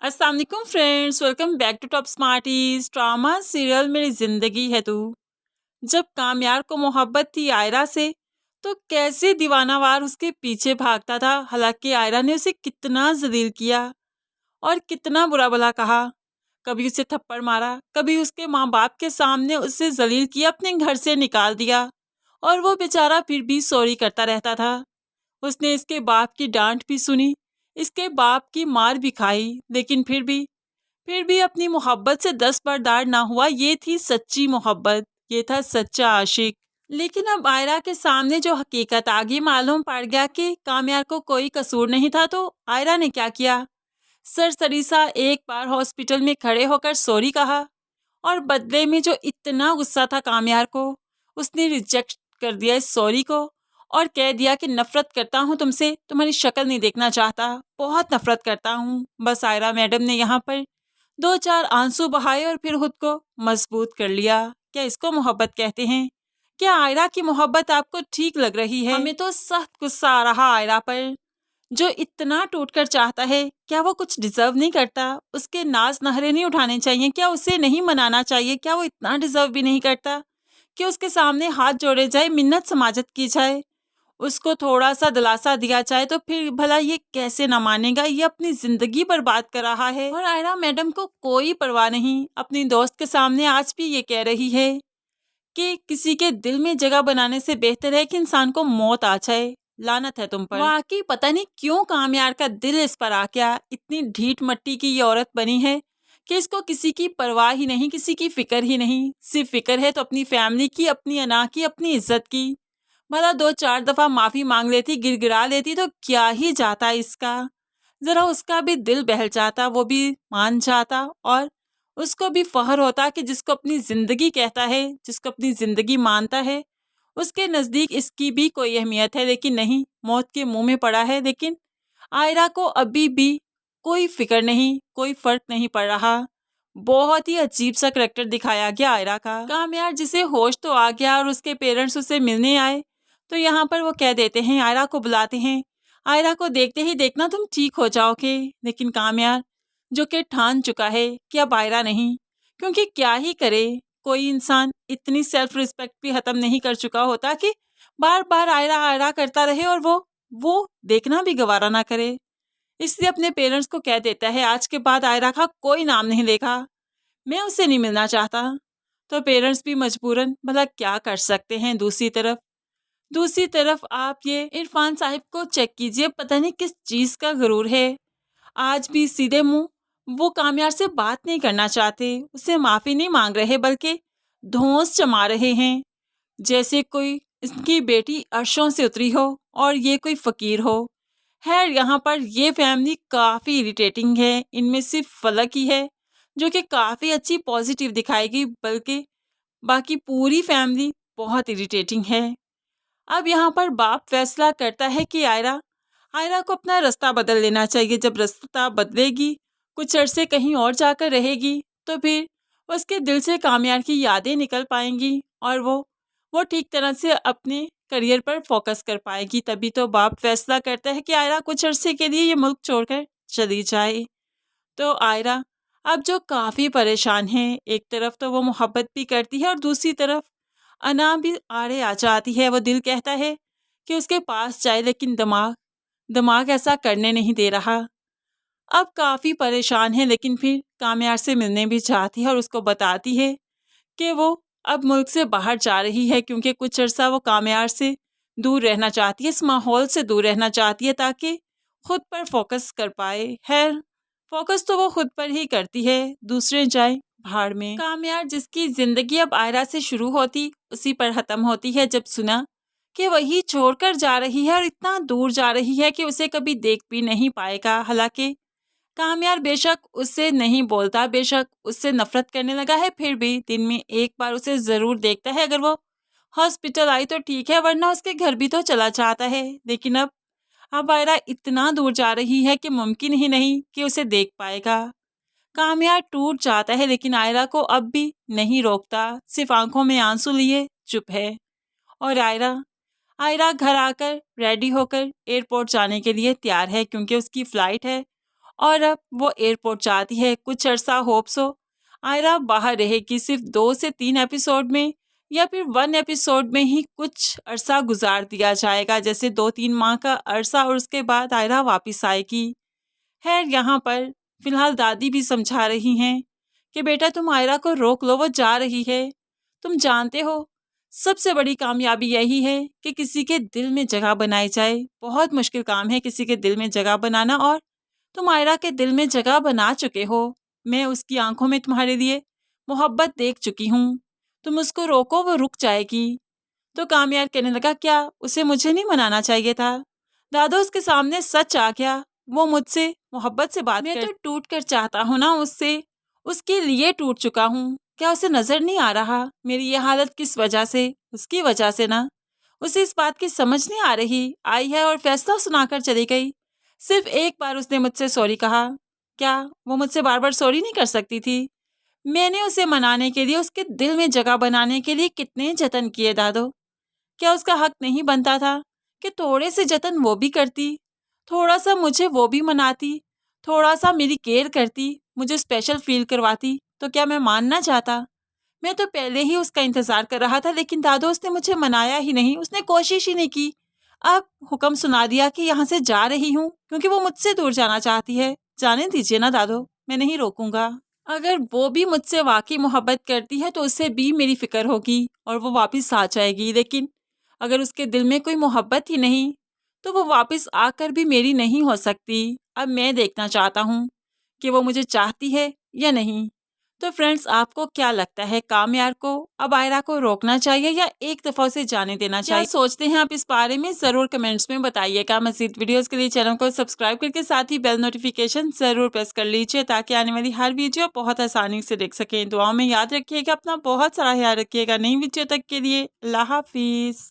अस्सलाम वालेकुम friends, welcome back to Top Smarties. Drama serial मेरी जिंदगी है तू। जब कामयार को मोहब्बत थी आयरा से, तो कैसे दीवानावार उसके पीछे भागता था। हालांकि आयरा ने उसे कितना जलील किया और कितना बुरा भला कहा। कभी उसे थप्पड़ मारा, कभी उसके माँ बाप के सामने उसे जलील किया, अपने घर से निकाल दिया। और वो बेचारा फिर भी सॉरी करता रहता था। उसने इसके बाप की डांट भी सुनी, इसके बाप की मार भी खाई, लेकिन फिर भी अपनी मोहब्बत से दस्तबरदार ना हुआ। ये थी सच्ची मोहब्बत, ये था सच्चा आशिक। लेकिन अब आयरा के सामने जो हकीकत आ गई, मालूम पड़ गया कि कामयार को कोई कसूर नहीं था। तो आयरा ने क्या किया, सरसरी सा एक बार हॉस्पिटल में खड़े होकर सॉरी कहा। और बदले में जो इतना गुस्सा था कामयार को, उसने रिजेक्ट कर दिया इस सॉरी को और कह दिया कि नफरत करता हूँ तुमसे, तुम्हारी शक्ल नहीं देखना चाहता, बहुत नफरत करता हूँ। बस आयरा मैडम ने यहाँ पर दो चार आंसू बहाए और फिर खुद को मजबूत कर लिया। क्या इसको मोहब्बत कहते हैं? क्या आयरा की मोहब्बत आपको ठीक लग रही है? हमें तो सख्त गुस्सा आ रहा आयरा पर। जो इतना टूटकर चाहता है, क्या वो कुछ डिजर्व नहीं करता? उसके नाज नखरे नहीं उठाने चाहिए? क्या उसे नहीं मनाना चाहिए? क्या वो इतना डिजर्व भी नहीं करता कि उसके सामने हाथ जोड़े जाए, मिन्नत समाजत की जाए, उसको थोड़ा सा दिलासा दिया जाए? तो फिर भला ये कैसे ना मानेगा? ये अपनी जिंदगी बर्बाद कर रहा है। और आयरा मैडम को कोई परवाह नहीं, अपनी दोस्त के सामने आज भी ये कह रही है कि किसी के दिल में जगह बनाने से बेहतर है कि इंसान को मौत आ जाए। लानत है तुम पर। वाकई पता नहीं क्यों कामयार का दिल इस पर आ गया। इतनी ढीठ मट्टी की ये औरत बनी है कि इसको किसी की परवाह ही नहीं, किसी की फिक्र ही नहीं। सिर्फ फिक्र है तो अपनी फैमिली की, अपनी अना की, अपनी इज्जत की। भला दो चार दफा माफी मांग लेती, गिड़गिड़ा लेती तो क्या ही जाता इसका। जरा उसका भी दिल बहल जाता, वो भी मान जाता और उसको भी फख्र होता कि जिसको अपनी जिंदगी कहता है, जिसको अपनी जिंदगी मानता है, उसके नजदीक इसकी भी कोई अहमियत है। लेकिन नहीं, मौत के मुंह में पड़ा है। लेकिन आयरा को अभी भी कोई फिक्र नहीं, कोई फर्क नहीं पड़ रहा। बहुत ही अजीब सा करैक्टर दिखाया गया आयरा का। कामयार जिसे होश तो आ गया और उसके पेरेंट्स उसे मिलने आए, तो यहाँ पर वो कह देते हैं, आयरा को बुलाते हैं, आयरा को देखते ही देखना तुम ठीक हो जाओगे। लेकिन कामयार जो कि ठान चुका है कि अब आयरा नहीं, क्योंकि क्या ही करे, कोई इंसान इतनी सेल्फ रिस्पेक्ट भी खत्म नहीं कर चुका होता कि बार बार आयरा आयरा करता रहे और वो देखना भी गवारा ना करे। इसलिए अपने पेरेंट्स को कह देता है, आज के बाद आयरा का कोई नाम नहीं लेगा, मैं उससे नहीं मिलना चाहता। तो पेरेंट्स भी मजबूरन, भला क्या कर सकते हैं। दूसरी तरफ आप ये इरफान साहिब को चेक कीजिए, पता नहीं किस चीज़ का गुरूर है। आज भी सीधे मुंह वो कामयार से बात नहीं करना चाहते, उससे माफ़ी नहीं मांग रहे, बल्कि धौंस जमा रहे हैं, जैसे कोई इसकी बेटी अर्शों से उतरी हो और ये कोई फ़कीर हो। खैर, यहाँ पर ये फैमिली काफ़ी इरिटेटिंग है। इनमें सिर्फ फलक ही है जो कि काफ़ी अच्छी पॉजिटिव दिखाएगी, बल्कि बाकी पूरी फैमिली बहुत इरिटेटिंग है। अब यहाँ पर बाप फैसला करता है कि आयरा आयरा को अपना रास्ता बदल लेना चाहिए। जब रास्ता बदलेगी, कुछ अरसे कहीं और जाकर रहेगी, तो फिर उसके दिल से कामयार की यादें निकल पाएंगी और वो ठीक तरह से अपने करियर पर फोकस कर पाएगी। तभी तो बाप फैसला करता है कि आयरा कुछ अरसे के लिए ये मुल्क छोड़कर चली जाए। तो आयरा अब जो काफ़ी परेशान है, एक तरफ तो वो मोहब्बत भी करती है और दूसरी तरफ अना भी आड़े आ जाती है। वो दिल कहता है कि उसके पास जाए, लेकिन दिमाग ऐसा करने नहीं दे रहा। अब काफ़ी परेशान है, लेकिन फिर कामयार से मिलने भी चाहती है और उसको बताती है कि वो अब मुल्क से बाहर जा रही है, क्योंकि कुछ अर्सा वो कामयार से दूर रहना चाहती है, इस माहौल से दूर रहना चाहती है, ताकि खुद पर फोकस कर पाए। खैर, फोकस तो वो खुद पर ही करती है, दूसरे जाए भाड़ में। कामयार जिसकी ज़िंदगी अब आयरा से शुरू होती उसी पर ख़त्म होती है, जब सुना कि वही छोड़कर जा रही है और इतना दूर जा रही है कि उसे कभी देख भी नहीं पाएगा। हालांकि कामयार बेशक उससे नहीं बोलता, बेशक उससे नफरत करने लगा है, फिर भी दिन में एक बार उसे ज़रूर देखता है। अगर वो हॉस्पिटल आई तो ठीक है, वरना उसके घर भी तो चला जाता है। लेकिन अब आयरा इतना दूर जा रही है कि मुमकिन ही नहीं कि उसे देख पाएगा। कामयार टूट जाता है, लेकिन आयरा को अब भी नहीं रोकता, सिर्फ आंखों में आंसू लिए चुप है। और आयरा घर आकर रेडी होकर एयरपोर्ट जाने के लिए तैयार है, क्योंकि उसकी फ़्लाइट है और अब वो एयरपोर्ट जाती है। कुछ अरसा होप्स हो आयरा बाहर रहेगी, सिर्फ 2 से 3 एपिसोड में या फिर 1 एपिसोड में ही कुछ अरसा गुजार दिया जाएगा, जैसे 2-3 माह का अरसा, और उसके बाद आयरा वापस आएगी। खैर यहाँ पर फिलहाल दादी भी समझा रही हैं कि बेटा तुम आयरा को रोक लो, वो जा रही है। तुम जानते हो सबसे बड़ी कामयाबी यही है कि किसी के दिल में जगह बनाई जाए। बहुत मुश्किल काम है किसी के दिल में जगह बनाना, और तुम आयरा के दिल में जगह बना चुके हो। मैं उसकी आंखों में तुम्हारे लिए मोहब्बत देख चुकी हूँ। तुम उसको रोको, वो रुक जाएगी। तो कामयार कहने लगा, क्या उसे मुझे नहीं मनाना चाहिए था? दादा उसके सामने सच आ गया। वो मुझसे मोहब्बत से बात मैं तो टूट कर चाहता हूँ ना उससे, उसके लिए टूट चुका हूँ। क्या उसे नजर नहीं आ रहा मेरी ये हालत किस वजह से? उसकी वजह से ना। उसे इस बात की समझ नहीं आ रही। आई है और फैसला सुनाकर चली गई। सिर्फ एक बार उसने मुझसे सॉरी कहा। क्या वो मुझसे बार बार सॉरी नहीं कर सकती थी? मैंने उसे मनाने के लिए, उसके दिल में जगह बनाने के लिए कितने जतन किए दादो। क्या उसका हक नहीं बनता था कि थोड़े से जतन वो भी करती, थोड़ा सा मुझे वो भी मनाती, थोड़ा सा मेरी केयर करती, मुझे स्पेशल फील करवाती? तो क्या मैं मानना चाहता? मैं तो पहले ही उसका इंतजार कर रहा था, लेकिन दादो उसने मुझे मनाया ही नहीं, उसने कोशिश ही नहीं की। अब हुक्म सुना दिया कि यहाँ से जा रही हूँ, क्योंकि वो मुझसे दूर जाना चाहती है। जाने दीजिए ना दादो, मैं नहीं रोकूंगा। अगर वो भी मुझसे वाकई मोहब्बत करती है तो उसे भी मेरी फिक्र होगी और वो वापस आ जाएगी। लेकिन अगर उसके दिल में कोई मोहब्बत ही नहीं तो वो वापस आकर भी मेरी नहीं हो सकती। अब मैं देखना चाहता हूँ कि वो मुझे चाहती है या नहीं। तो फ्रेंड्स, आपको क्या लगता है, कामयार को अब आयरा को रोकना चाहिए या एक दफ़ा उसे जाने देना चाहिए? क्या सोचते हैं आप इस बारे में? ज़रूर कमेंट्स में बताइएगा। मज़ीद वीडियोस के लिए चैनल को सब्सक्राइब करके साथ ही बेल नोटिफिकेशन ज़रूर प्रेस कर लीजिए, ताकि आने वाली हर वीडियो बहुत आसानी से देख सकें। दुआओं में याद रखिएगा, अपना बहुत सारा ख्याल रखिएगा। नई वीडियो तक के लिए अल्लाह हाफिज़।